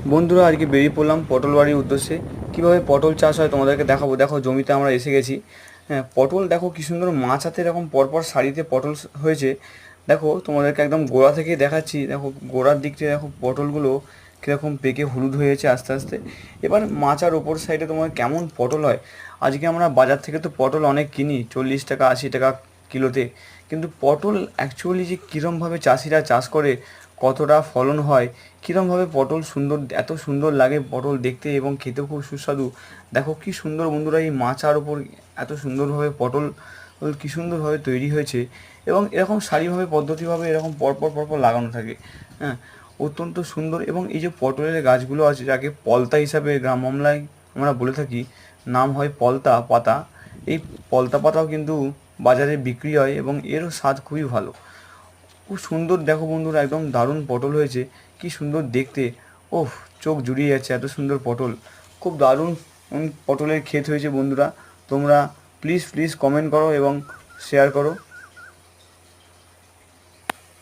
বন্ধুরা আজকে বেরিয়ে পড়লাম পটল বাড়ির উদ্দেশ্যে। কীভাবে পটল চাষ হয় তোমাদেরকে দেখাবো। দেখো জমিতে আমরা এসে গেছি। হ্যাঁ, পটল দেখো কী সুন্দর মাচাতে এরকম পরপর সারিতে পটল হয়েছে। দেখো তোমাদেরকে একদম গোড়া থেকেই দেখাচ্ছি। দেখো গোড়ার দিক থেকে দেখো পটলগুলো কীরকম পেকে হলুদ হয়েছে আস্তে আস্তে। এবার মাচার ওপর সাইডে তোমার কেমন পটল হয়। আজকে আমরা বাজার থেকে তো পটল অনেক কিনি, 40 টাকা 80 টাকা কিলোতে। কিন্তু পটল অ্যাকচুয়ালি যে কীরমভাবে চাষিরা চাষ করে, কতটা ফলন হয়, কীরমভাবে পটল সুন্দর, এত সুন্দর লাগে পটল দেখতে এবং খেতেও খুব সুস্বাদু। দেখো কী সুন্দর বন্ধুরা, এই মাচার ওপর এত সুন্দরভাবে পটল কী সুন্দরভাবে তৈরি হয়েছে এবং এরকম সারিভাবে পদ্ধতিভাবে এরকম পরপর পরপর লাগানো থাকে। হ্যাঁ, অত্যন্ত সুন্দর। এবং এই যে পটলের গাছগুলো আছে, যাকে পলতা হিসাবে গ্রাম বাংলায় আমরা বলে থাকি, নাম হয় পলতা পাতা। এই পলতা পাতাও কিন্তু বাজারে বিক্রি হয় এবং এরও স্বাদ খুবই ভালো। খুব সুন্দর দেখো বন্ধুরা, একদম দারুণ পটল হয়েছে, কি সুন্দর দেখতে। ওহ, চোখ জুড়িয়ে যাচ্ছে, এত সুন্দর পটল। খুব দারুণ পটলের ক্ষেত হয়েছে বন্ধুরা। তোমরা প্লিজ প্লিজ কমেন্ট করো এবং শেয়ার করো।